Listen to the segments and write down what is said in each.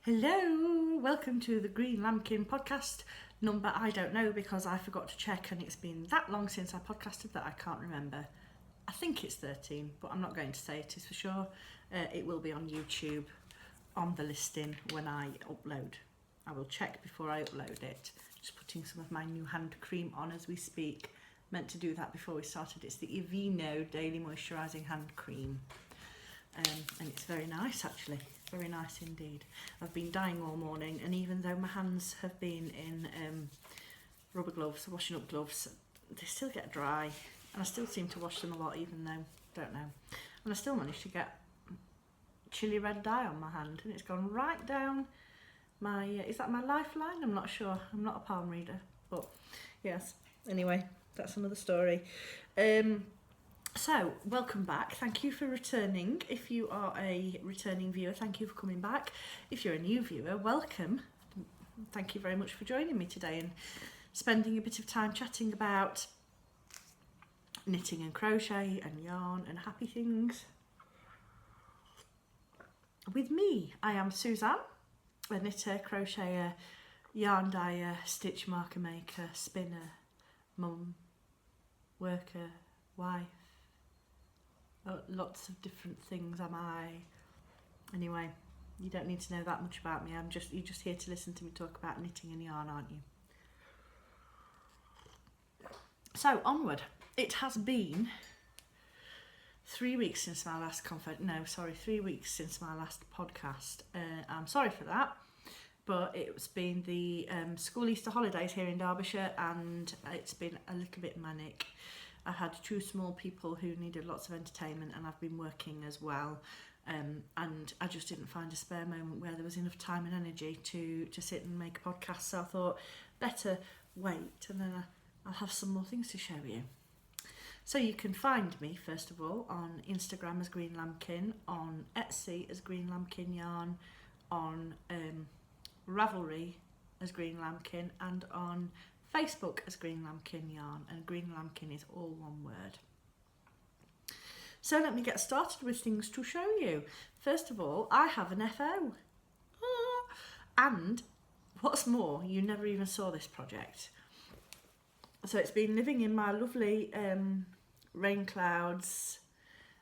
Hello, welcome to the Green Lambkin podcast. Number I don't know because I forgot to check and it's been that long since I podcasted that I can't remember. I think it's 13, but I'm not going to say it is for sure. It will be on YouTube on the listing when I upload. I will check before I upload it. Just putting some of my new hand cream on as we speak. Meant to do that before we started. It's the Aveeno Daily Moisturising Hand Cream. And it's very nice actually, very nice indeed. I've been dyeing all morning, and even though my hands have been in rubber gloves, washing up gloves, they still get dry, and I still seem to wash them a lot even though, don't know. And I still managed to get chili red dye on my hand, and it's gone right down my, is that my lifeline? I'm not sure, I'm not a palm reader, but yes, anyway, that's another story. So, welcome back. Thank you for returning. If you are a returning viewer, thank you for coming back. If you're a new viewer, welcome. Thank you very much for joining me today and spending a bit of time chatting about knitting and crochet and yarn and happy things. With me, I am Suzanne, a knitter, crocheter, yarn dyer, stitch marker maker, spinner, mum, worker, wife. Lots of different things am I. Anyway, you don't need to know that much about me. You're just here to listen to me talk about knitting and yarn, aren't you? So onward. It has been 3 weeks since my last 3 weeks since my last podcast. I'm sorry for that, but it's been the school Easter holidays here in Derbyshire, and it's been a little bit manic. I had two small people who needed lots of entertainment, and I've been working as well, and I just didn't find a spare moment where there was enough time and energy to sit and make a podcast. So I thought better wait, and then I'll have some more things to show you. So you can find me first of all on Instagram as Green Lambkin, on Etsy as Green Lambkin Yarn, on Ravelry as Green Lambkin, and on Facebook as Green Lambkin Yarn, and Green Lambkin is all one word. So let me get started with things to show you. First of all, I have an FO. And what's more, you never even saw this project. So it's been living in my lovely Rain Clouds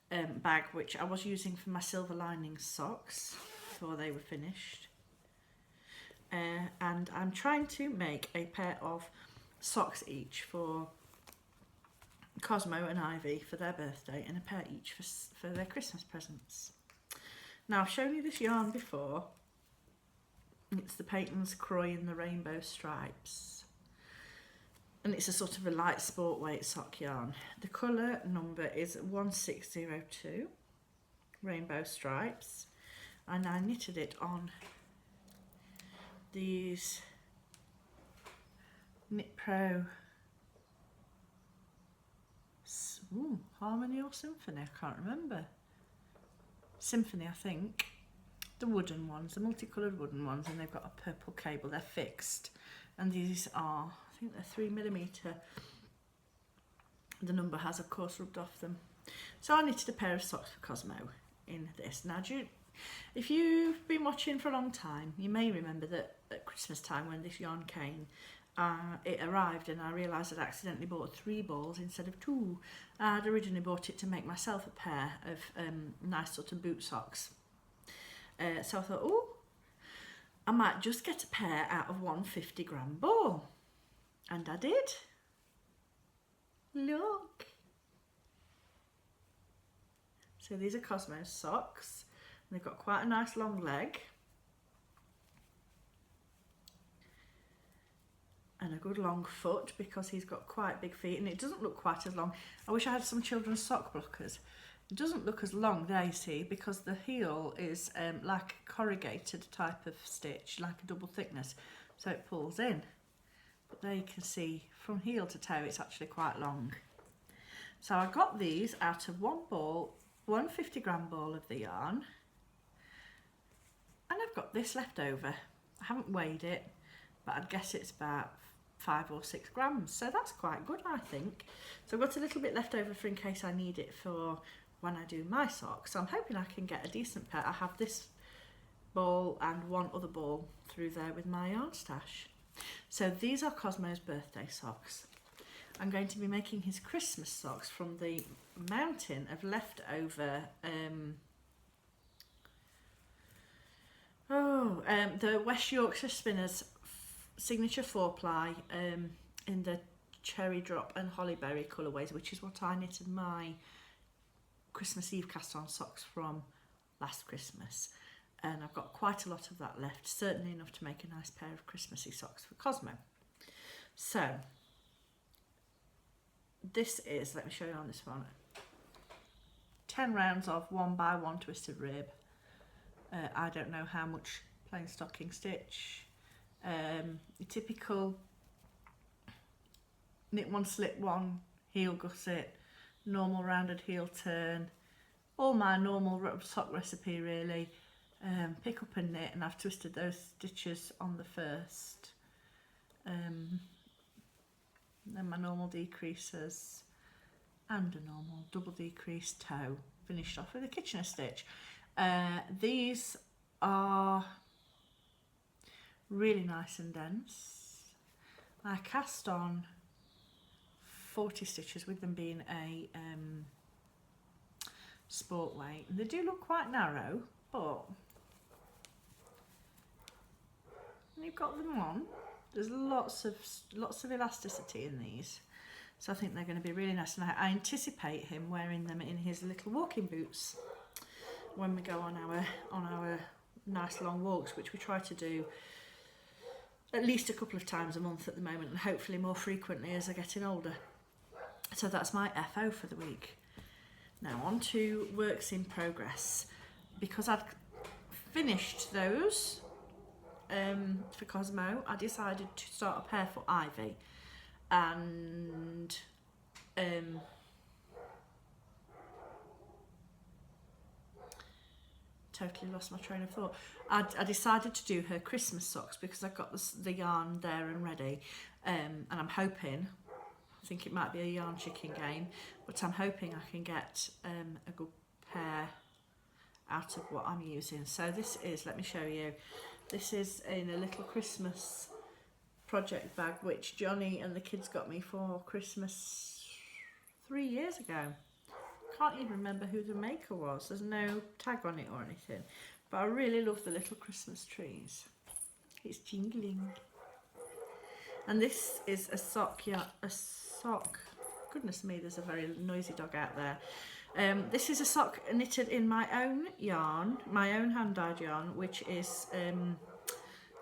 bag, which I was using for my Silver Linings socks before they were finished. And I'm trying to make a pair of socks each for Cosmo and Ivy for their birthday, and a pair each for their Christmas presents. Now, I've shown you this yarn before. It's the Peyton's Croy in the Rainbow Stripes, and it's a sort of a light sport weight sock yarn. The colour number is 1602 Rainbow Stripes, and I knitted it on these Knit Pro Harmony or Symphony, I can't remember. Symphony, I think. The wooden ones, the multicoloured wooden ones, and they've got a purple cable. They're fixed, and these are, I think they're 3mm. The number has of course rubbed off them. So I knitted a pair of socks for Cosmo in this. Now, if you've been watching for a long time, you may remember that at Christmas time when this yarn came, it arrived and I realised I'd accidentally bought 3 balls instead of 2. I'd originally bought it to make myself a pair of nice sort of boot socks. So I thought, oh, I might just get a pair out of one 50-gram ball. And I did. Look. So these are Cosmo's socks. They've got quite a nice long leg and a good long foot because he's got quite big feet, and it doesn't look quite as long. I wish I had some children's sock blockers. It doesn't look as long there, you see, because the heel is like a corrugated type of stitch, like a double thickness, so it pulls in. But there you can see from heel to toe it's actually quite long. So I got these out of one 50-gram ball of the yarn. And I've got this left over. I haven't weighed it, but I'd guess it's about 5 or 6 grams. So that's quite good, I think. So I've got a little bit left over for in case I need it for when I do my socks. So I'm hoping I can get a decent pair. I have this ball and one other ball through there with my yarn stash. So these are Cosmo's birthday socks. I'm going to be making his Christmas socks from the mountain of leftover the West Yorkshire Spinners signature 4-ply in the cherry drop and hollyberry colourways, which is what I knitted my Christmas Eve cast on socks from last Christmas. And I've got quite a lot of that left, certainly enough to make a nice pair of Christmassy socks for Cosmo. So this is, let me show you on this one, 10 rounds of 1x1 twisted rib. I don't know how much plain stocking stitch. Your typical knit one, slip one, heel gusset, normal rounded heel turn, all my normal sock recipe really. Pick up and knit, and I've twisted those stitches on the first. Then my normal decreases and a normal double decrease toe, finished off with a Kitchener stitch. These are really nice and dense. I cast on 40 stitches, with them being a sport weight. They do look quite narrow, but when you've got them on, there's lots of elasticity in these, so I think they're going to be really nice. And I anticipate him wearing them in his little walking boots when we go on our nice long walks, which we try to do at least a couple of times a month at the moment, and hopefully more frequently as I'm getting older. So that's my FO for the week. Now on to works in progress. Because I'd finished those for Cosmo, I decided to start a pair for Ivy, and totally lost my train of thought. I decided to do her Christmas socks because I've got the yarn there and ready, and I'm hoping, I think it might be a yarn chicken game, but I'm hoping I can get a good pair out of what I'm using. So this is, let me show you, this is in a little Christmas project bag which Johnny and the kids got me for Christmas 3 years ago. Can't even remember who the maker was, there's no tag on it or anything, but I really love the little Christmas trees. It's jingling. And this is a sock, goodness me, there's a very noisy dog out there. This is a sock knitted in my own yarn, my own hand-dyed yarn, which is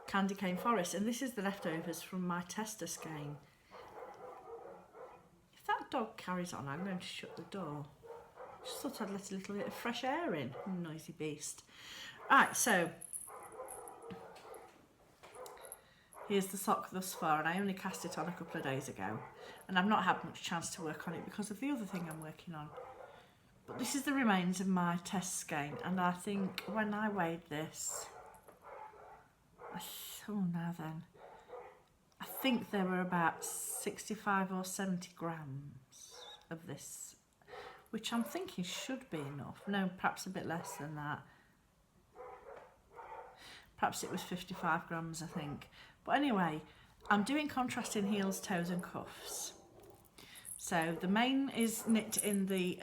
Candy Cane Forest, and this is the leftovers from my tester skein. If that dog carries on, I'm going to shut the door. Just thought I'd let a little bit of fresh air in, noisy beast. Right, so here's the sock thus far, and I only cast it on a couple of days ago, and I've not had much chance to work on it because of the other thing I'm working on. But this is the remains of my test skein, and I think when I weighed this, I think there were about 65 or 70 grams of this, which I'm thinking should be enough. No, perhaps a bit less than that. Perhaps it was 55 grams, I think. But anyway, I'm doing contrasting heels, toes and cuffs. So the mane is knit in the,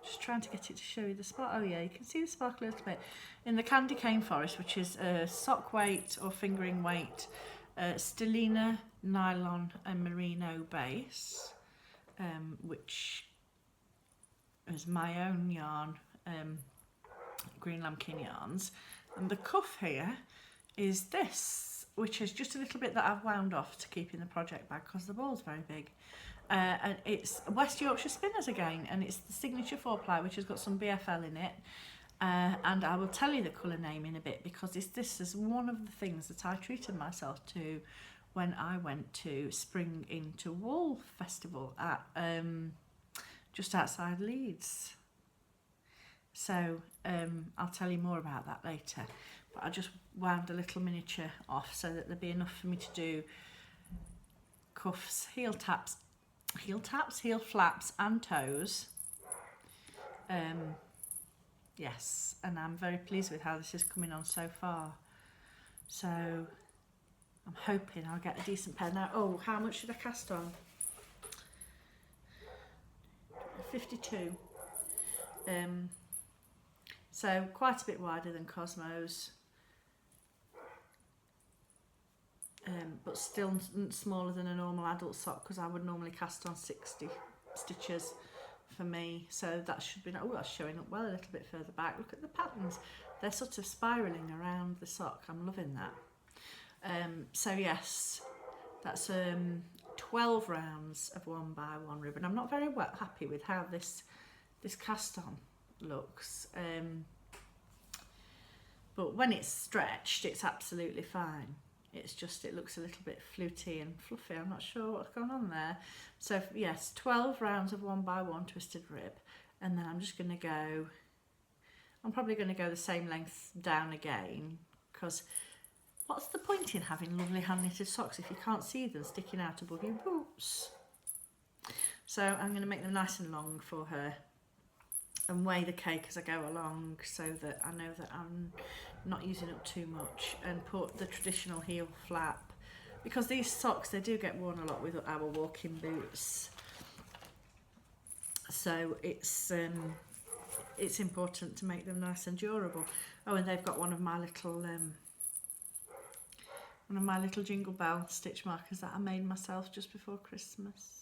just trying to get it to show you the spot. Oh yeah, you can see the sparkle a little bit. In the Candy Cane Forest, which is a sock weight or fingering weight, Stellina nylon and merino base, which is my own yarn, Green Lambkin Yarns. And the cuff here is this, which is just a little bit that I've wound off to keep in the project bag because the ball's very big. And it's West Yorkshire Spinners again, and it's the signature 4-ply, which has got some BFL in it. And I will tell you the colour name in a bit, because this is one of the things that I treated myself to when I went to Spring into Wool Festival at just outside Leeds. So I'll tell you more about that later, but I just wound a little miniature off so that there'd be enough for me to do cuffs, heel flaps and toes. yes, and I'm very pleased with how this is coming on so far. So I'm hoping I'll get a decent pair. Now, oh, how much should I cast on? 52. So quite a bit wider than Cosmos, but still smaller than a normal adult sock, because I would normally cast on 60 stitches for me. So that should be, oh, that's showing up well a little bit further back. Look at the patterns. They're sort of spiralling around the sock. I'm loving that. So yes, that's 12 rounds of 1x1 ribbon. I'm not very happy with how this cast on looks, but when it's stretched it's absolutely fine. It's just, it looks a little bit fluty and fluffy. I'm not sure what's going on there. So yes, 12 rounds of 1x1 twisted rib, and then I'm just going to go, I'm probably going to go the same length down again, because what's the point in having lovely hand knitted socks if you can't see them sticking out above your boots? So I'm going to make them nice and long for her and weigh the cake as I go along, so that I know that I'm not using up too much, and put the traditional heel flap, because these socks, they do get worn a lot with our walking boots, so it's important to make them nice and durable. Oh, and they've got one of my little Jingle Bell stitch markers that I made myself just before Christmas.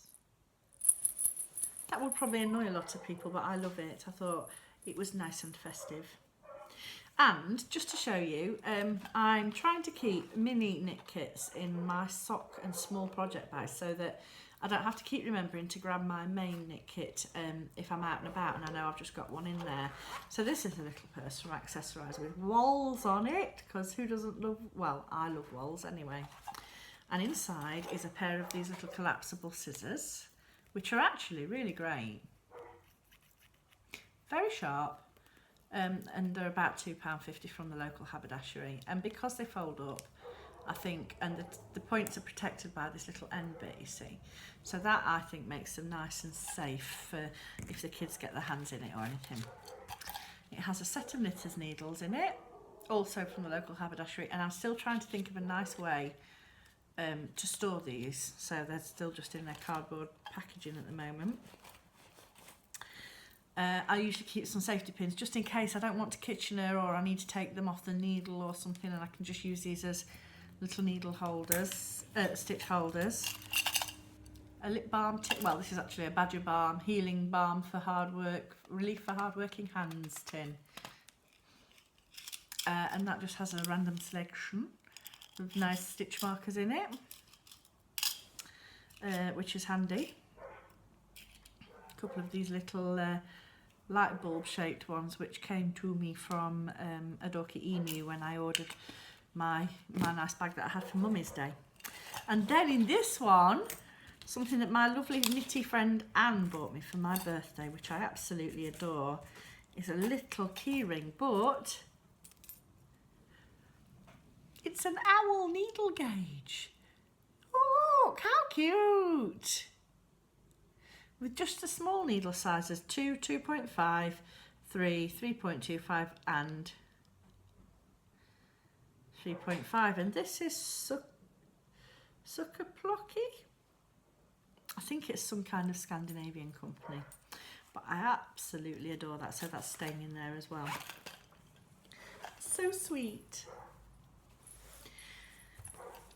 That would probably annoy a lot of people, but I love it. I thought it was nice and festive. And just to show you, I'm trying to keep mini knit kits in my sock and small project bags, so that I don't have to keep remembering to grab my main knit kit if I'm out and about and I know I've just got one in there. So this is a little purse from Accessorize with walls on it, because who doesn't love, well, I love walls anyway. And inside is a pair of these little collapsible scissors, which are actually really great. Very sharp, and they're about £2.50 from the local haberdashery. And because they fold up, I think, and the points are protected by this little end bit, you see. So that, I think, makes them nice and safe for if the kids get their hands in it or anything. It has a set of knitter's needles in it, also from the local haberdashery, and I'm still trying to think of a nice way to store these, so they're still just in their cardboard packaging at the moment. I usually keep some safety pins just in case I don't want to Kitchener, or I need to take them off the needle or something, and I can just use these as little needle holders, stitch holders. A lip balm tin, well, this is actually a Badger Balm healing balm for hard work, relief for hard-working hands tin. And that just has a random selection with nice stitch markers in it, which is handy. A couple of these little light bulb shaped ones, which came to me from a Dorky Emu when I ordered my nice bag that I had for Mummy's Day. And then in this one, something that my lovely knitty friend Anne bought me for my birthday, which I absolutely adore, is a little keyring, but it's an owl needle gauge. Oh, how cute! With just the small needle sizes, 2, 2.5, 3, 3.25 and 3.5. And this is Sukaplocky. I think it's some kind of Scandinavian company. But I absolutely adore that, so that's staying in there as well. So sweet.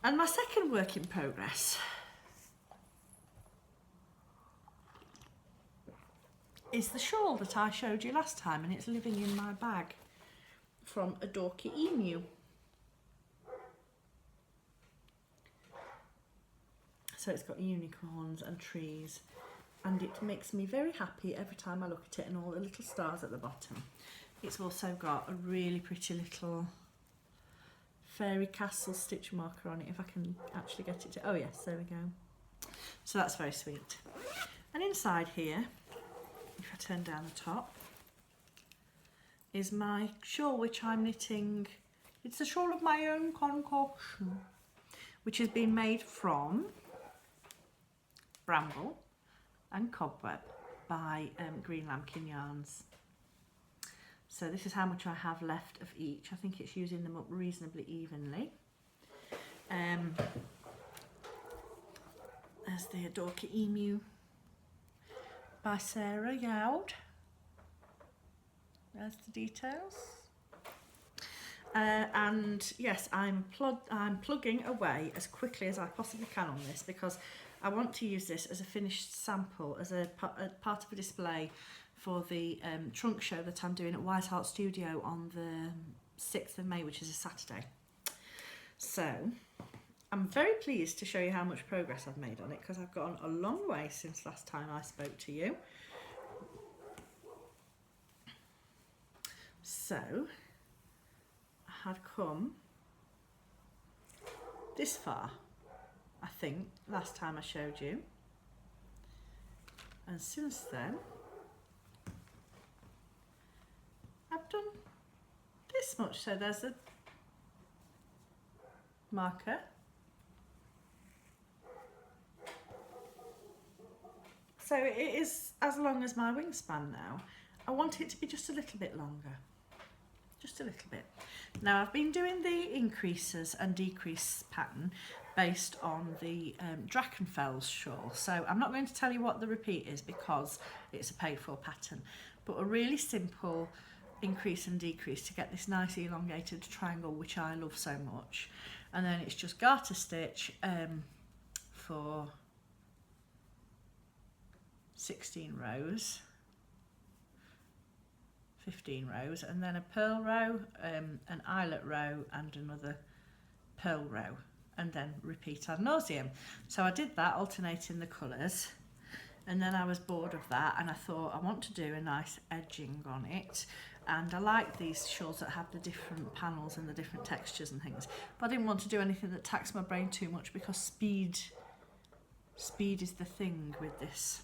And my second work in progress is the shawl that I showed you last time, and it's living in my bag from a Dorky Emu. So it's got unicorns and trees, and it makes me very happy every time I look at it, and all the little stars at the bottom. It's also got a really pretty little fairy castle stitch marker on it, if I can actually get it to, oh yes, there we go. So that's very sweet. And inside here, if I turn down the top, is my shawl, which I'm knitting. It's a shawl of my own concoction, which has been made from Bramble and Cobweb by Green Lambkin Yarns. So this is how much I have left of each. I think it's using them up reasonably evenly. There's the Adorka Emu by Sarah Youd. There's the details. And yes, I'm plugging away as quickly as I possibly can on this, because I want to use this as a finished sample, as a part of a display for the trunk show that I'm doing at Wise Heart Studio on the 6th of May, which is a Saturday. So I'm very pleased to show you how much progress I've made on it, because I've gone a long way since last time I spoke to you. So I had come this far, I think, last time I showed you, and since then I've done this much. So there's a marker, so it is as long as my wingspan now. I want it to be just a little bit longer, just a little bit. Now I've been doing the increases and decrease pattern based on the Drachenfels shawl, so I'm not going to tell you what the repeat is because it's a paid for pattern, but a really simple increase and decrease to get this nice elongated triangle, which I love so much. And then it's just garter stitch for 16 rows, 15 rows, and then a purl row, an eyelet row, and another purl row, and then repeat ad nauseum. So I did that, alternating the colours, and then I was bored of that, and I thought I want to do a nice edging on it. And I like these shawls that have the different panels and the different textures and things, but I didn't want to do anything that taxed my brain too much, because speed is the thing with this.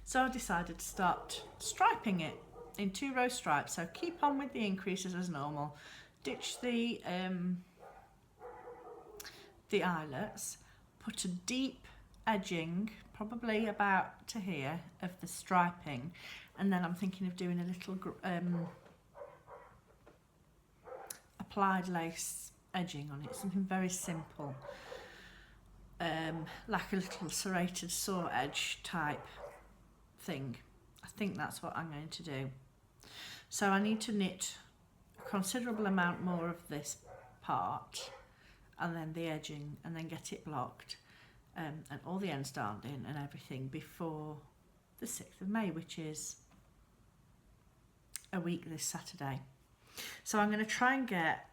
So I decided to start striping it in 2-row stripes. So keep on with the increases as normal, ditch the eyelets, put a deep edging, probably about to here, of the striping, and then I'm thinking of doing a little applied lace edging on it, something very simple, like a little serrated saw edge type thing. I think that's what I'm going to do. So I need to knit a considerable amount more of this part, and then the edging, and then get it blocked, and all the ends darned in and everything before the 6th of May, which is a week this Saturday. So I'm going to try and get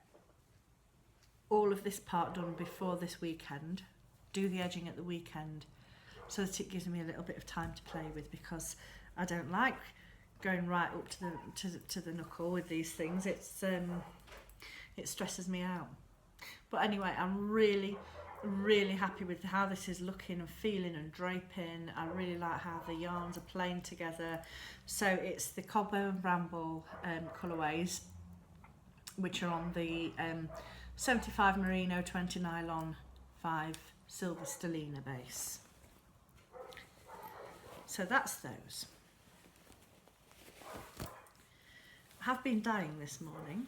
all of this part done before this weekend, do the edging at the weekend, so that it gives me a little bit of time to play with, because I don't like going right up to the knuckle with these things. It stresses me out. But anyway, I'm really happy with how this is looking and feeling and draping. I really like how the yarns are playing together. So it's the Cobbo and Bramble colourways, which are on the 75 merino, 20 nylon, 5 silver stellina base. So that's those. I have been dyeing this morning,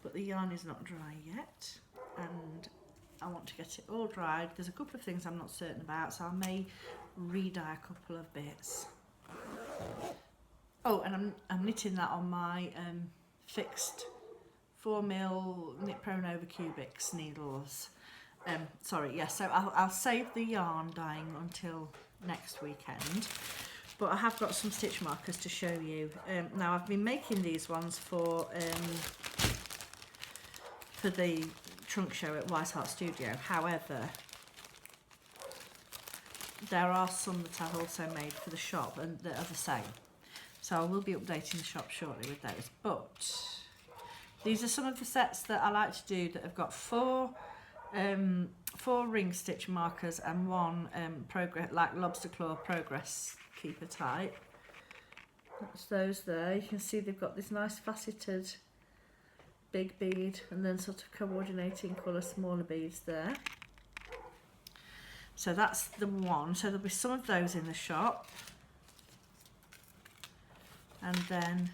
but the yarn is not dry yet, and I want to get it all dried. There's a couple of things I'm not certain about, so I may re-dye a couple of bits. Oh, and I'm knitting that on my fixed 4mm Knit Pro Nova Cubics needles. Sorry, yes, so I'll save the yarn dyeing until next weekend. But I have got some stitch markers to show you. Now I've been making these ones for the trunk show at Wise Heart Studio. However, there are some that I've also made for the shop and that are the same. So I will be updating the shop shortly with those. But these are some of the sets that I like to do that have got four ring stitch markers and one progress, like lobster claw progress keeper type. That's those there. You can see they've got this nice faceted big bead and then sort of coordinating colour smaller beads there. So that's the one. So there'll be some of those in the shop. And then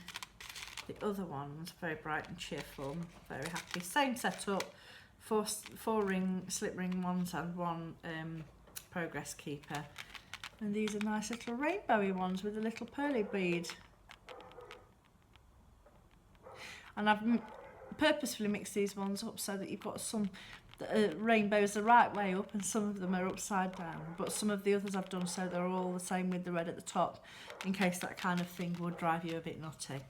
the other one's very bright and cheerful, very happy. Same setup, four ring, slip ring ones and one progress keeper. And these are nice little rainbowy ones with a little pearly bead. And I've purposefully mixed these ones up so that you've got some rainbows the right way up and some of them are upside down, but some of the others I've done so they're all the same with the red at the top, in case that kind of thing would drive you a bit nutty.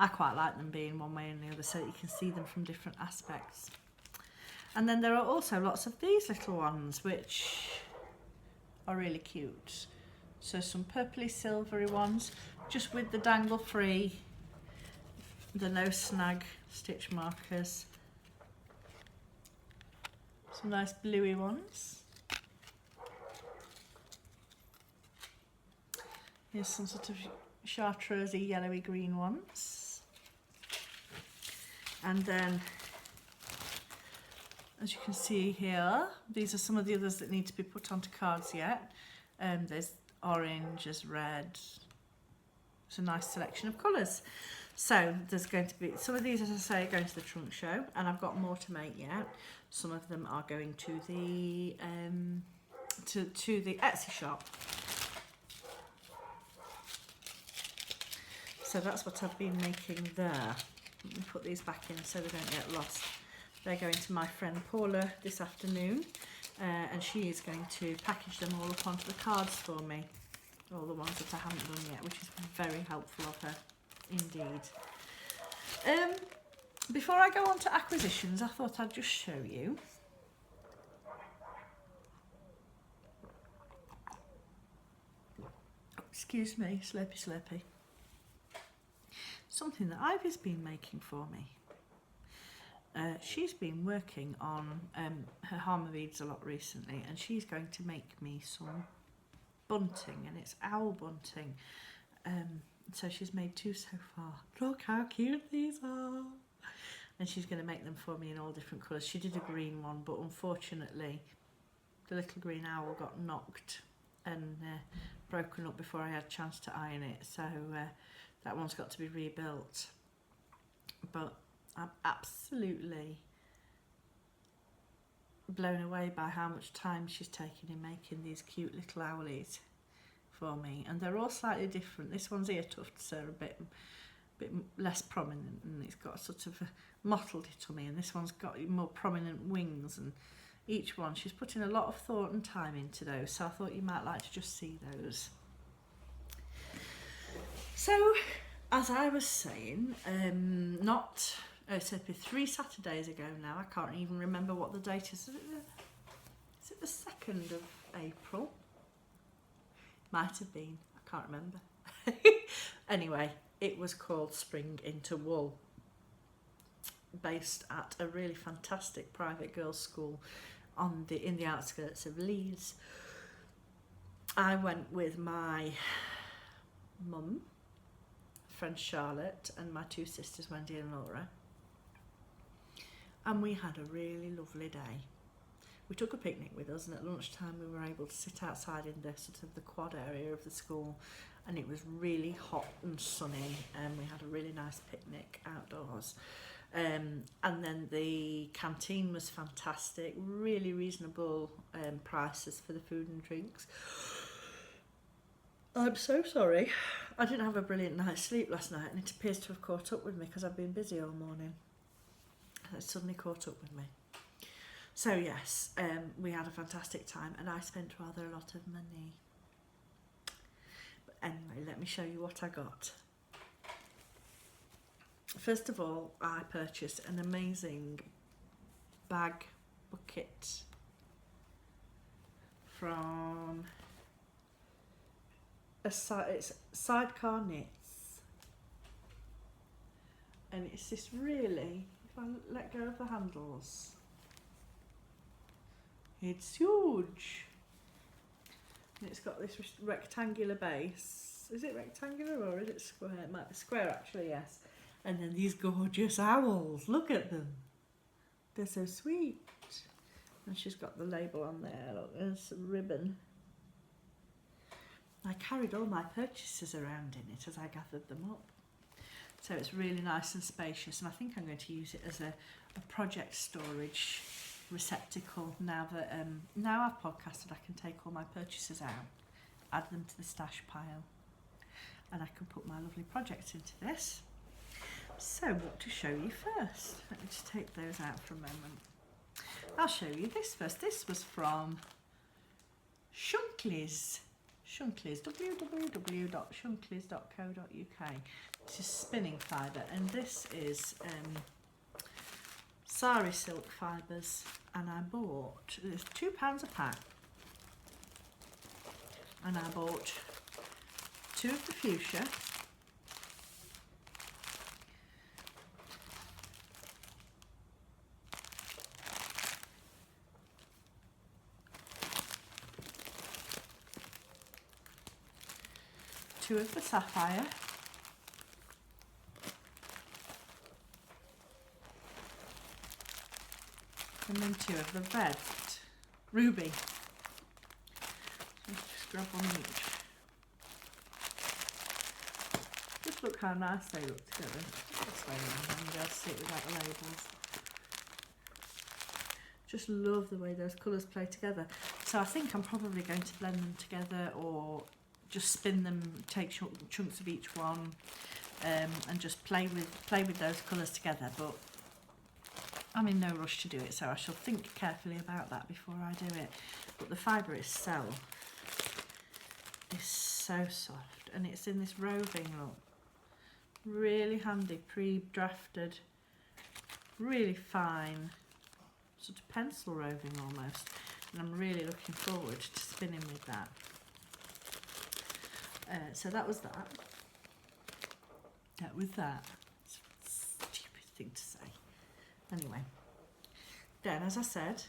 I quite like them being one way and the other so that you can see them from different aspects. And then there are also lots of these little ones which are really cute. So some purpley silvery ones just with the dangle free, the no snag stitch markers. Some nice bluey ones. Here's some sort of chartreusey yellowy green ones. And then, as you can see here, these are some of the others that need to be put onto cards yet. There's orange, there's red. It's a nice selection of colours. So there's going to be, some of these, as I say, are going to the trunk show, and I've got more to make yet. Some of them are going to the to the Etsy shop. So that's what I've been making there. Let me put these back in so they don't get lost. They're going to my friend Paula this afternoon, and she is going to package them all up onto the cards for me. All the ones that I haven't done yet, which is very helpful of her indeed. Before I go on to acquisitions, I thought I'd just show you excuse me, slurpy slurpy, something that Ivy's been making for me. She's been working on her Harma beads a lot recently, and she's going to make me some bunting, and it's owl bunting. So she's made 2 so far. Look how cute these are. And she's going to make them for me in all different colours. She did a green one, but unfortunately the little green owl got knocked and broken up before I had a chance to iron it. So that one's got to be rebuilt. But I'm absolutely blown away by how much time she's taken in making these cute little owlies for me, and they're all slightly different. This one's ear tufts are a bit less prominent, and it's got sort of a mottled tummy, and this one's got more prominent wings, and each one she's putting a lot of thought and time into those, so I thought you might like to just see those. So as I was saying, it's 3 Saturdays ago now, I can't even remember what the date is. Is it the 2nd of April? Might have been, I can't remember. Anyway, it was called Spring into Wool, based at a really fantastic private girls' school in the outskirts of Leeds. I went with my mum, friend Charlotte, and my 2 sisters, Wendy and Laura, and we had a really lovely day. We took a picnic with us, and at lunchtime we were able to sit outside in the sort of the quad area of the school, and it was really hot and sunny, and we had a really nice picnic outdoors. And then the canteen was fantastic, really reasonable prices for the food and drinks. I'm so sorry, I didn't have a brilliant night's sleep last night, and it appears to have caught up with me because I've been busy all morning. It suddenly caught up with me. So yes, we had a fantastic time, and I spent rather a lot of money. But anyway, let me show you what I got. First of all, I purchased an amazing bag bucket from it's Sidecar Knits, and it's this really, if I let go of the handles, it's huge, and it's got this rectangular base. Is it rectangular or is it square? It might be square actually, yes. And then these gorgeous owls, look at them, they're so sweet. And she's got the label on there, look, there's some ribbon. I carried all my purchases around in it as I gathered them up. So it's really nice and spacious, and I think I'm going to use it as a project storage receptacle now that now I've podcasted. I can take all my purchases out, add them to the stash pile, and I can put my lovely projects into this. So what to show you first? Let me just take those out for a moment. I'll show you this first. This was from Shunkleys. Shunkleys, www.shunkleys.co.uk. This is spinning fibre, and this is sari silk fibres, and I bought, it's £2 a pack, and I bought 2 of the fuchsia, two of the sapphire, and then 2 of the red ruby. Let's just grab one each. Just look how nice they look together. This way around, and you'll see it without the labels. Just love the way those colours play together. So I think I'm probably going to blend them together, or just spin them, take chunks of each one, and just play with those colours together. But I'm in no rush to do it, so I shall think carefully about that before I do it. But the fibre itself is so soft, and it's in this roving look. Really handy, pre-drafted, really fine, sort of pencil roving almost. And I'm really looking forward to spinning with that. So that was that. That was that. It's a stupid thing to say. Anyway, then as I said,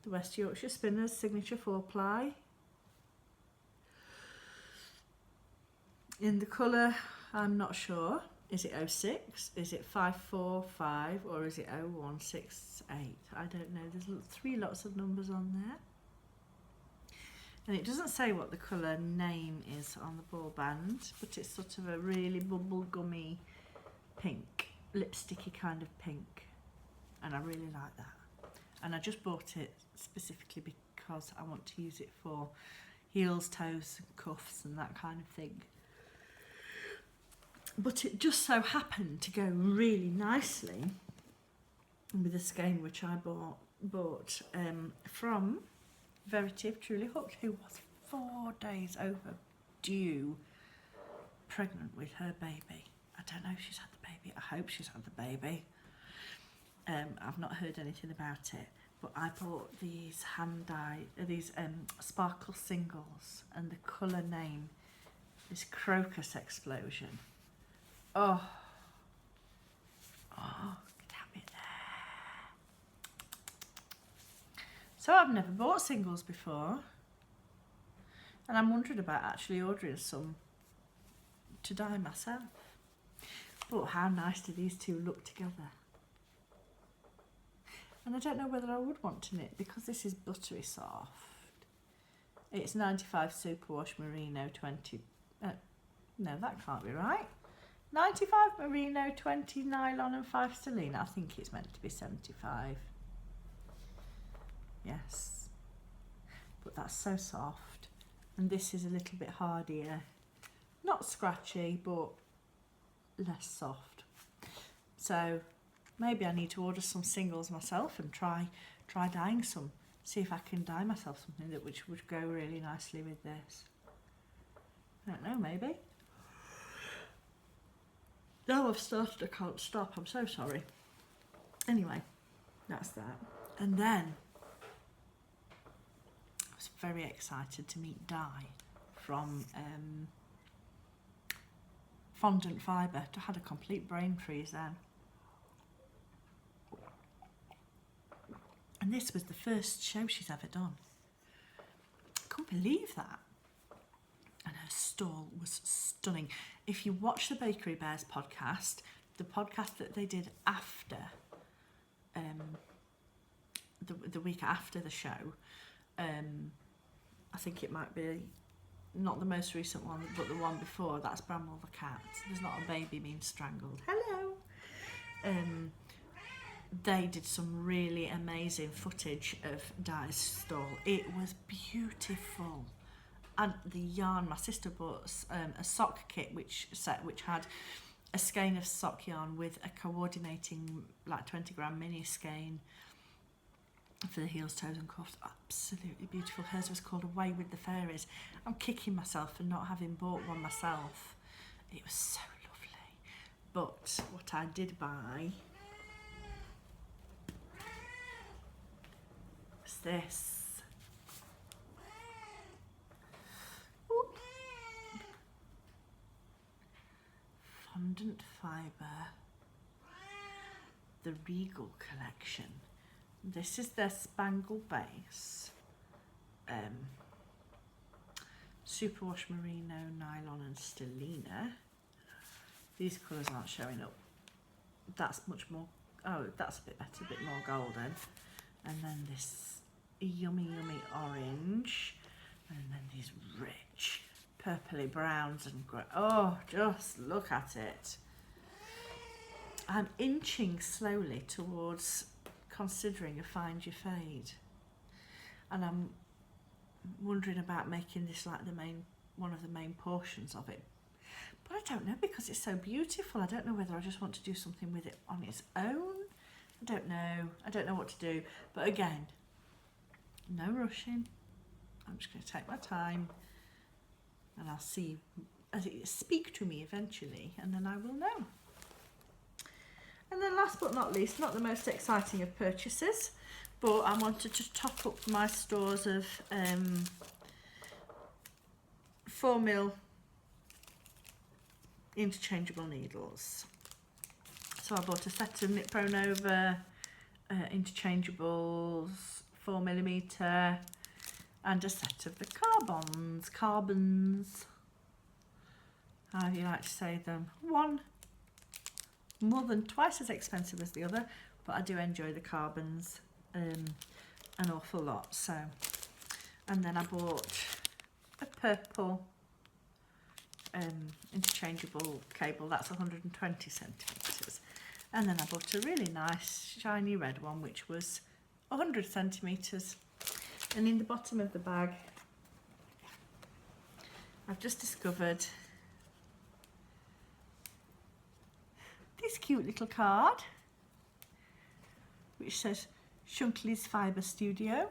the West Yorkshire Spinners Signature 4-ply. In the colour, I'm not sure. Is it 06? Is it 545? Or is it 0168? I don't know. There's 3 lots of numbers on there. And it doesn't say what the colour name is on the ball band, but it's sort of a really bubblegummy pink, lipsticky kind of pink. And I really like that. And I just bought it specifically because I want to use it for heels, toes, cuffs and that kind of thing. But it just so happened to go really nicely with a skein which I bought from Verity of Truly Hooked, who was 4 days overdue pregnant with her baby. I don't know if she's had the baby. I hope she's had the baby. I've not heard anything about it, but I bought these sparkle singles, and the colour name is Crocus Explosion. Oh, damn it there. So I've never bought singles before, and I'm wondering about actually ordering some to dye myself. But how nice do these two look together? And I don't know whether I would want to knit, because this is buttery soft. It's 95 superwash merino, 20... no, that can't be right. 95 merino, 20 nylon and 5 stellene. I think it's meant to be 75. Yes. But that's so soft. And this is a little bit hardier. Not scratchy, but less soft. So maybe I need to order some singles myself and try dyeing some. See if I can dye myself something which would go really nicely with this. I don't know, maybe. Now I've started, I can't stop. I'm so sorry. Anyway, that's that. And then I was very excited to meet Di from Fondant Fibre. I had a complete brain freeze then. And this was the first show she's ever done. I couldn't believe that. And her stall was stunning. If you watch the Bakery Bears podcast, the podcast that they did after, the week after the show, I think it might be not the most recent one, but the one before, that's Bramwell the cat. There's not a baby being strangled. Hello. They did some really amazing footage of Di's stall. It was beautiful. And the yarn, my sister bought a sock kit which had a skein of sock yarn with a coordinating like 20 gram mini skein for the heels, toes and cuffs. Absolutely beautiful. Hers was called Away with the Fairies. I'm kicking myself for not having bought one myself. It was so lovely. But what I did buy was this. Fondant Fibre, the Regal collection. This is their Spangle base, Superwash Merino, Nylon and Stellina. These colours aren't showing up. That's much more, oh that's a bit better, a bit more golden. And then this yummy orange, and then these rich purpley browns and grey. Oh, just look at it. I'm inching slowly towards considering a Find Your Fade, and I'm wondering about making this like one of the main portions of it, but I don't know, because it's so beautiful. I don't know whether I just want to do something with it on its own. I don't know what to do, but again, no rushing. I'm just going to take my time, and I'll see as it speak to me eventually, and then I will know. And then last but not least, not the most exciting of purchases, but I wanted to top up my stores of 4mm interchangeable needles. So I bought a set of Knit Pro Nova interchangeables, 4mm, and a set of the carbons, how do you like to say them? One more than twice as expensive as the other, but I do enjoy the carbons an awful lot. So, and then I bought a purple interchangeable cable, that's 120 centimetres, and then I bought a really nice shiny red one which was 100 centimetres. And in the bottom of the bag I've just discovered this cute little card which says Shunkley's Fibre Studio.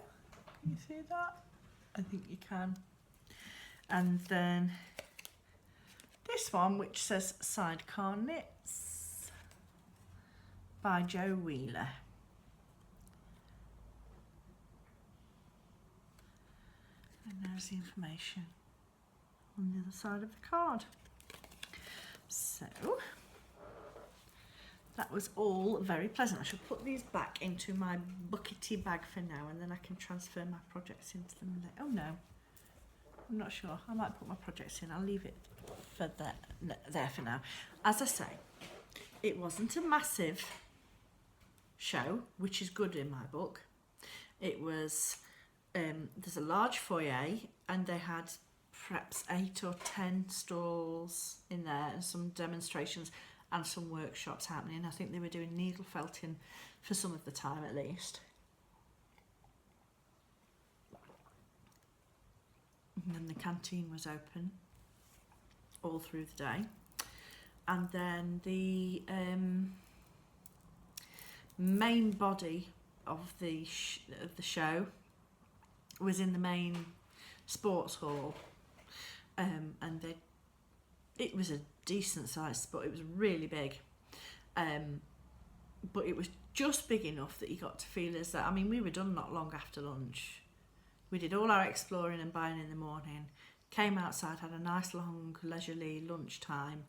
Can you see that? I think you can. And then this one which says Sidecar Knits by Jo Wheeler. And there's the information on the other side of the card. So that was all very pleasant. I shall put these back into my buckety bag for now, and then I can transfer my projects into them. Oh no, I'm not sure. I might put my projects in. I'll leave it for there for now. As I say, it wasn't a massive show, which is good in my book. It was, there's a large foyer, and they had perhaps 8 or 10 stalls in there, and some demonstrations and some workshops happening. I think they were doing needle felting for some of the time at least. And then the canteen was open all through the day. And then the main body of the show was in the main sports hall, and it was a decent size spot. It was really big, but it was just big enough that you got to feel as that, I mean, we were done not long after lunch. We did all our exploring and buying in the morning, came outside, had a nice long leisurely lunch time,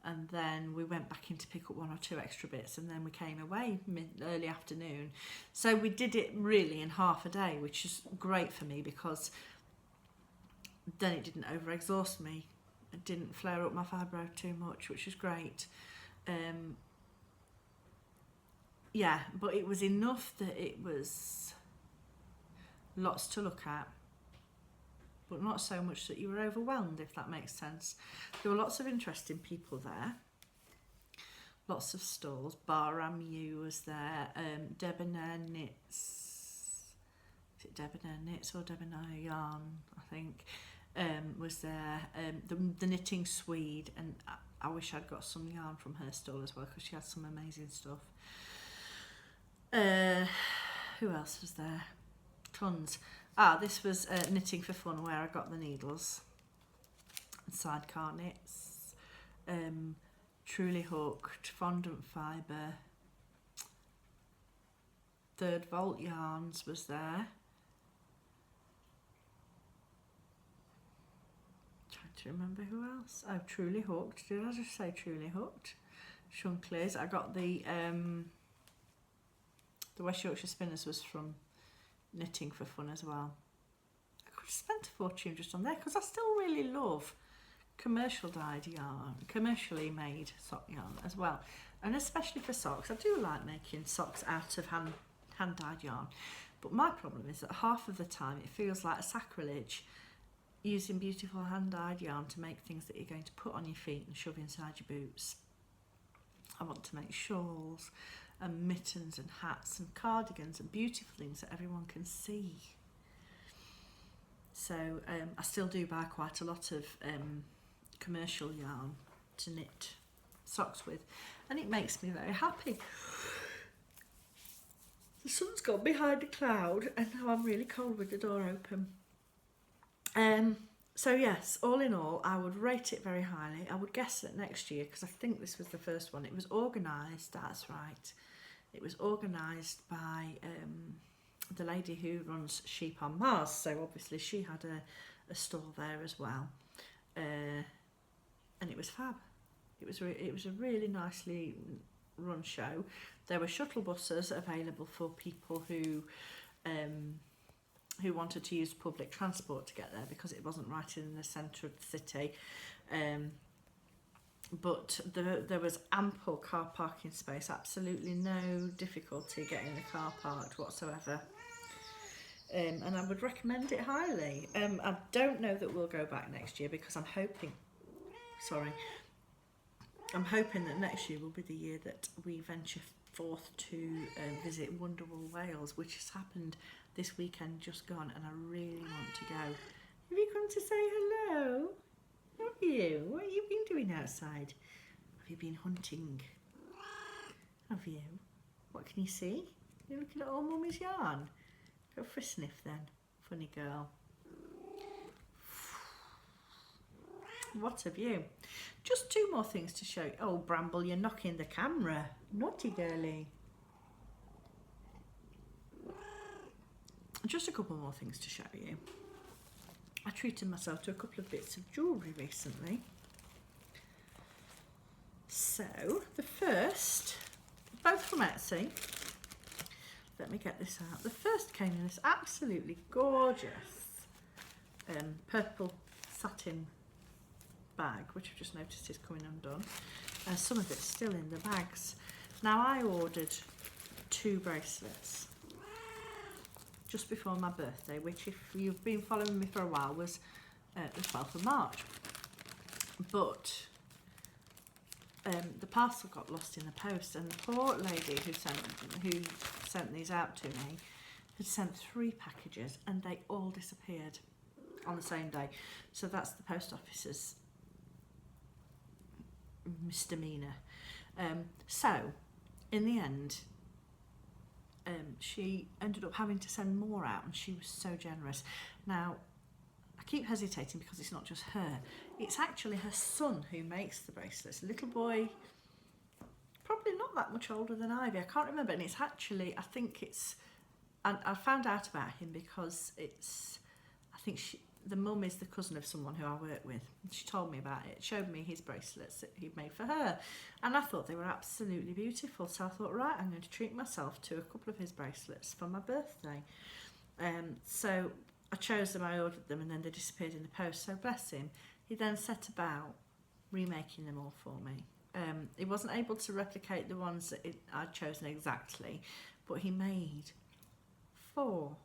and then we went back in to pick up 1 or 2 extra bits, and then we came away early afternoon. So we did it really in half a day, which is great for me because then it didn't overexhaust me. It didn't flare up my fibro too much, which is great. Yeah, but it was enough that it was lots to look at. but not so much that you were overwhelmed, if that makes sense. There were lots of interesting people there. Lots of stalls. Bahram U was there. Debonair Knits. Is it Debonair Knits or Debonair Yarn? I think was there. The Knitting Swede, and I wish I'd got some yarn from her stall as well because she had some amazing stuff. Who else was there? Tons. This was Knitting for Fun, where I got the needles. Sidecar Knits. Truly Hooked, Fondant Fibre, Third Volt Yarns was there. Trying to remember who else. Oh, Truly Hooked. Did I just say Truly Hooked? Shunkleys. I got the West Yorkshire Spinners was from Knitting for Fun as well. I could have spent a fortune just on there because I still really love commercial dyed yarn, commercially made sock yarn as well, and especially for socks. I do like making socks out of hand dyed yarn, but my problem is that half of the time it feels like a sacrilege using beautiful hand dyed yarn to make things that you're going to put on your feet and shove inside your boots. I want to make shawls and mittens and hats and cardigans and beautiful things that everyone can see. So I still do buy quite a lot of commercial yarn to knit socks with, and it makes me very happy. The sun's gone behind a cloud and now I'm really cold with the door open. So yes, all in all, I would rate it very highly. I would guess that next year, because I think this was the first one, it was organised, that's right, it was organised by the lady who runs Sheep on Mars, so obviously she had a stall there as well. And it was fab. It was a really nicely run show. There were shuttle buses available for people who wanted to use public transport to get there because it wasn't right in the centre of the city. But there was ample car parking space, absolutely no difficulty getting the car parked whatsoever. And I would recommend it highly. I don't know that we'll go back next year because I'm hoping that next year will be the year that we venture forth to visit Wonderwall Wales, which has happened this weekend just gone, and I really want to go. Have you come to say hello? Have you? What have you been doing outside? Have you been hunting? Have you? What can you see? You're looking at all Mummy's yarn. Go for a sniff then, funny girl. What have you? Just two more things to show you. Oh, Bramble, you're knocking the camera. Naughty girly. Just a couple more things to show you. I treated myself to a couple of bits of jewellery recently. So, the first, both from Etsy. Let me get this out. The first came in this absolutely gorgeous purple satin bag, which I've just noticed is coming undone. Some of it's still in the bags. Now, I ordered 2 bracelets just before my birthday, which, if you've been following me for a while, was the 12th of March. But the parcel got lost in the post, and the poor lady who sent these out to me had sent 3 packages, and they all disappeared on the same day. So that's the post office's misdemeanour. So in the end, she ended up having to send more out, and she was so generous. Now, I keep hesitating because it's not just her. It's actually her son who makes the bracelets. A little boy, probably not that much older than Ivy. I can't remember. And it's actually, I think it's, and I found out about him because it's, I think the mum is the cousin of someone who I work with. She told me about it, showed me his bracelets that he'd made for her. And I thought they were absolutely beautiful. So I thought, right, I'm going to treat myself to a couple of his bracelets for my birthday. So I chose them, I ordered them, and then they disappeared in the post. So bless him. He then set about remaking them all for me. He wasn't able to replicate the ones that I'd chosen exactly, but he made 4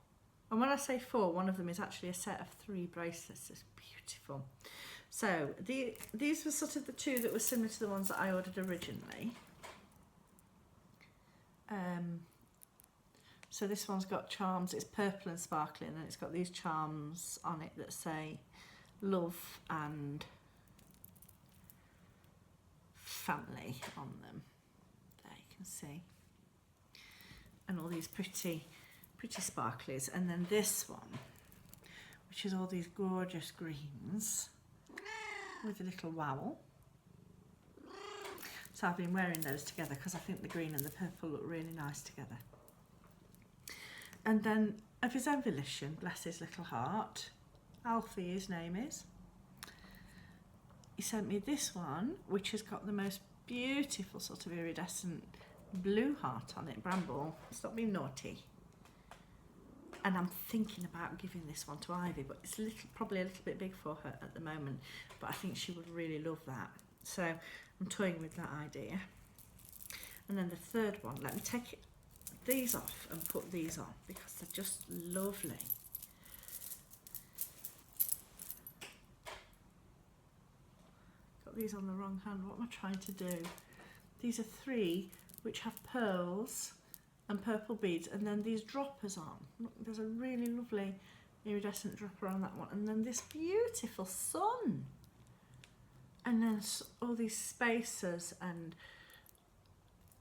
And when I say 4, one of them is actually a set of 3 bracelets. It's beautiful. So these were sort of the 2 that were similar to the ones that I ordered originally. So this one's got charms. It's purple and sparkling, and it's got these charms on it that say love and family on them. There you can see. And all these pretty sparklies. And then this one, which is all these gorgeous greens with a little wow. So I've been wearing those together because I think the green and the purple look really nice together. And then of his own volition, bless his little heart, Alfie his name is, he sent me this one, which has got the most beautiful sort of iridescent blue heart on it. Bramble, stop being naughty. And I'm thinking about giving this one to Ivy, but it's probably a little bit big for her at the moment, but I think she would really love that. So I'm toying with that idea. And then the third one, let me take these off and put these on because they're just lovely. Got these on the wrong hand. What am I trying to do? These are 3 which have pearls and purple beads, and then these droppers on. Look, there's a really lovely iridescent dropper on that one, and then this beautiful sun, and then all these spacers and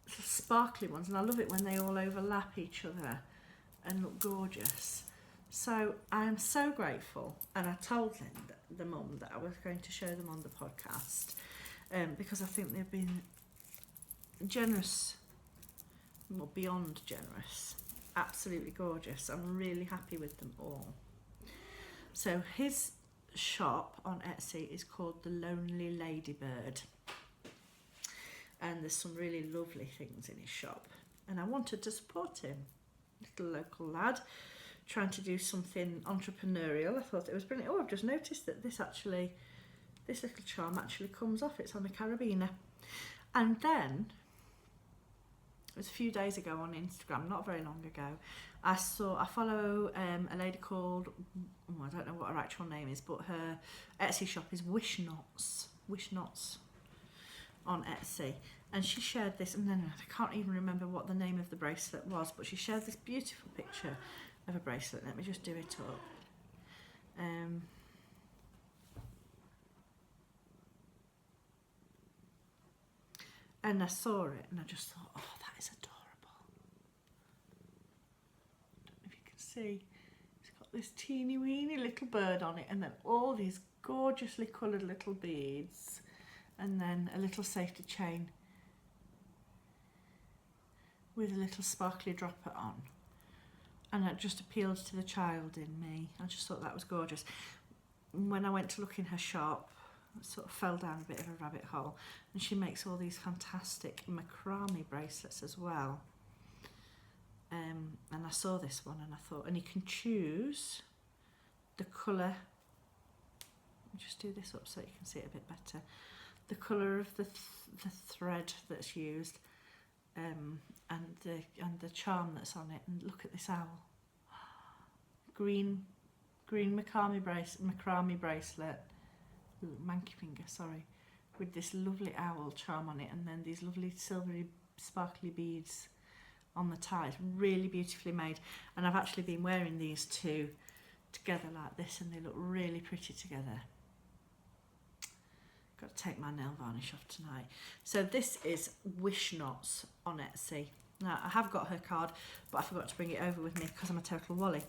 sparkly ones, and I love it when they all overlap each other and look gorgeous. So I am so grateful, and I told the mum that I was going to show them on the podcast, because I think they've been generous, well, beyond generous, absolutely gorgeous. I'm really happy with them all. So his shop on Etsy is called The Lonely Ladybird, and there's some really lovely things in his shop, and I wanted to support him. Little local lad trying to do something entrepreneurial. I thought it was brilliant. Oh, I've just noticed that this little charm actually comes off. It's on a carabiner. And then it was a few days ago on Instagram, not very long ago, I follow a lady called, I don't know what her actual name is, but her Etsy shop is Wish Knots on Etsy, and she shared this, and then I can't even remember what the name of the bracelet was, but she shared this beautiful picture of a bracelet. Let me just do it up. And I saw it and I just thought, oh, that is adorable. I don't know if you can see. It's got this teeny weeny little bird on it, and then all these gorgeously coloured little beads, and then a little safety chain with a little sparkly dropper on. And it just appealed to the child in me. I just thought that was gorgeous. When I went to look in her shop, I sort of fell down a bit of a rabbit hole, and she makes all these fantastic macrame bracelets as well. And I saw this one and I thought, and you can choose the colour. Let me just do this up so you can see it a bit better. The colour of the thread that's used, and the charm that's on it. And look at this owl. Green macrame bracelet. Ooh, monkey finger, sorry, with this lovely owl charm on it, and then these lovely silvery sparkly beads on the ties. Really beautifully made, and I've actually been wearing these 2 together like this, and they look really pretty together. Got to take my nail varnish off tonight. So this is Wish Knots on Etsy. Now I have got her card, but I forgot to bring it over with me because I'm a total wally.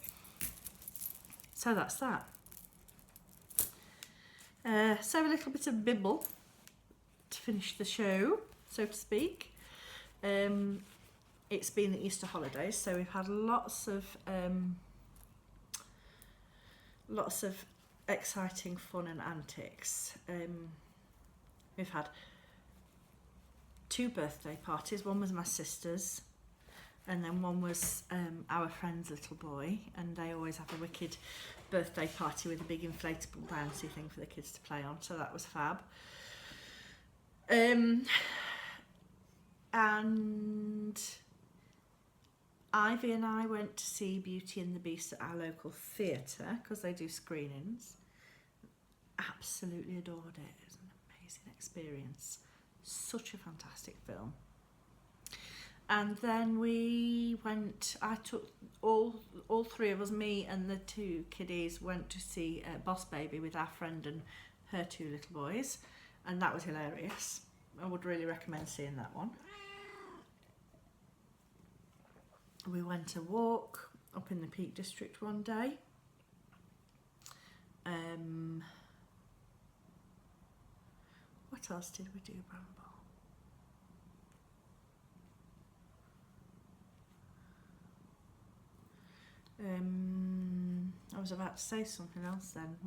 So that's that. So a little bit of bibble to finish the show, so to speak. It's been the Easter holidays, so we've had lots of exciting fun and antics. We've had 2 birthday parties. One was my sister's, and then one was our friend's little boy, and they always have a wicked birthday party with a big inflatable bouncy thing for the kids to play on, so that was fab. And Ivy and I went to see Beauty and the Beast at our local theatre because they do screenings. Absolutely adored it. It was an amazing experience. Such a fantastic film. And then we went, I took all three of us, me and the two kiddies, went to see Boss Baby with our friend and her two little boys, and that was hilarious. I would really recommend seeing that one. We went a walk up in the Peak District one day. What else did we do, Bramble? I was about to say something else then.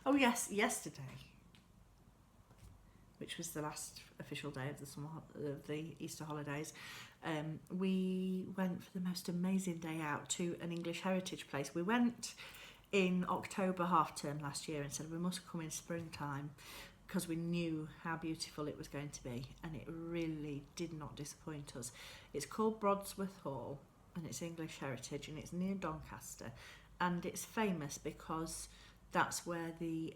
Oh yes, yesterday, which was the last official day of the Easter holidays, we went for the most amazing day out to an English heritage place. We went in October half term last year and said we must come in springtime because we knew how beautiful it was going to be, and it really did not disappoint us. It's called Broadsworth Hall, and it's English heritage, and it's near Doncaster, and it's famous because that's where the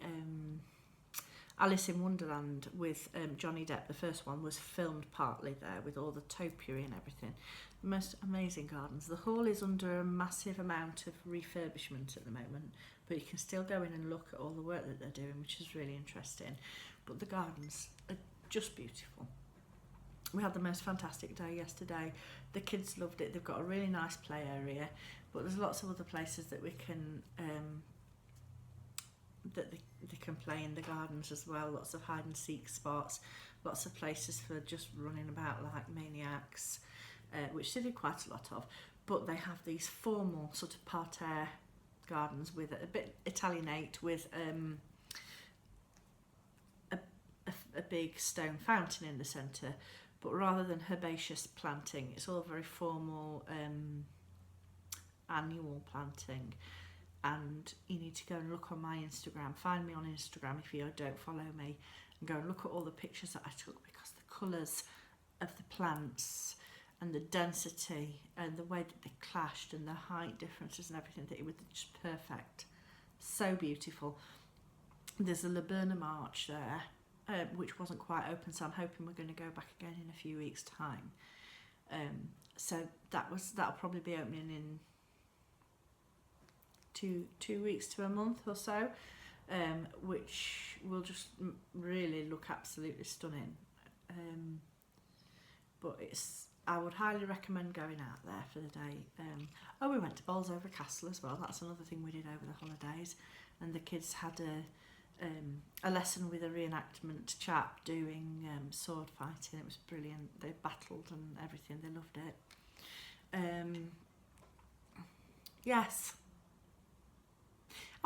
Alice in Wonderland with Johnny Depp, the first one, was filmed partly there with all the topiary and everything. The most amazing gardens. The hall is under a massive amount of refurbishment at the moment, but you can still go in and look at all the work that they're doing, which is really interesting. But the gardens are just beautiful. We had the most fantastic day yesterday. The kids loved it. They've got a really nice play area, but there's lots of other places that we can that they can play in the gardens as well. Lots of hide and seek spots, lots of places for just running about like maniacs, which they do quite a lot of. But they have these formal sort of parterre gardens with a bit Italianate, with a big stone fountain in the centre. But rather than herbaceous planting, it's all very formal annual planting. And you need to go and look on my Instagram. Find me on Instagram if you don't follow me, and go and look at all the pictures that I took, because the colours of the plants and the density and the way that they clashed and the height differences and everything, that it was just perfect. So beautiful. There's a Laburnum arch there, which wasn't quite open, so I'm hoping we're going to go back again in a few weeks' time. So that'll probably be opening in two weeks to a month or so, which will just really look absolutely stunning. But I would highly recommend going out there for the day. We went to Bolsover Castle as well. That's another thing we did over the holidays, and the kids had a lesson with a reenactment chap doing sword fighting. It was brilliant. They battled and everything. They loved it. Yes.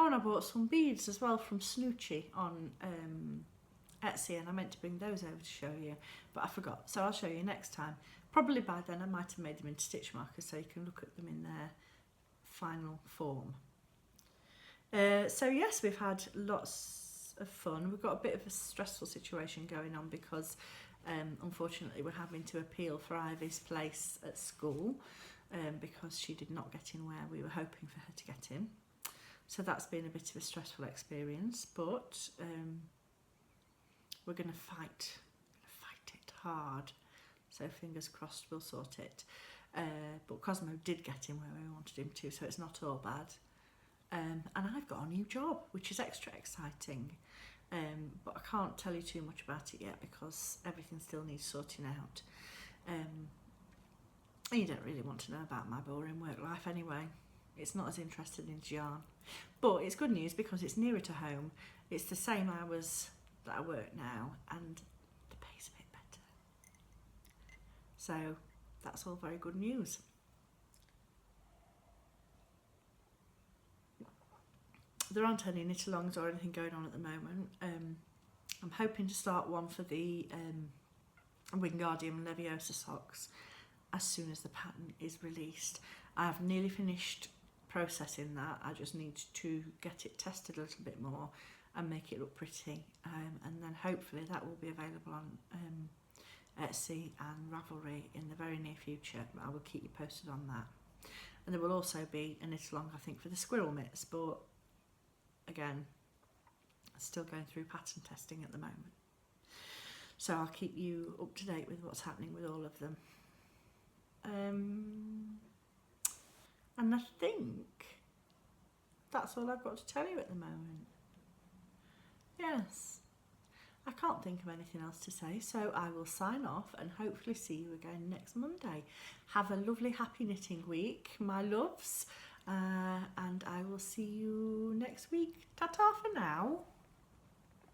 Oh, and I bought some beads as well from Snoochie on Etsy, and I meant to bring those over to show you, but I forgot, so I'll show you next time. Probably by then I might have made them into stitch markers so you can look at them in their final form. So yes, we've had lots of fun. We've got a bit of a stressful situation going on because unfortunately we're having to appeal for Ivy's place at school because she did not get in where we were hoping for her to get in. So that's been a bit of a stressful experience, but we're going to fight it hard. So fingers crossed we'll sort it. But Cosmo did get in where we wanted him to, so it's not all bad. And I've got a new job, which is extra exciting. But I can't tell you too much about it yet because everything still needs sorting out. You don't really want to know about my boring work life anyway. It's not as interesting as yarn. But it's good news because it's nearer to home. It's the same hours that I work now, and the pay's a bit better. So that's all very good news. There aren't any knit-alongs or anything going on at the moment. I'm hoping to start one for the Wingardium Leviosa socks as soon as the pattern is released. I have nearly finished processing that. I just need to get it tested a little bit more and make it look pretty, and then hopefully that will be available on Etsy and Ravelry in the very near future. I will keep you posted on that. And there will also be a knit along, I think, for the squirrel mitts, but again, still going through pattern testing at the moment. So I'll keep you up to date with what's happening with all of them. And I think that's all I've got to tell you at the moment. Yes, I can't think of anything else to say, so I will sign off and hopefully see you again next Monday. Have a lovely, happy knitting week, my loves, and I will see you next week. Ta-ta for now.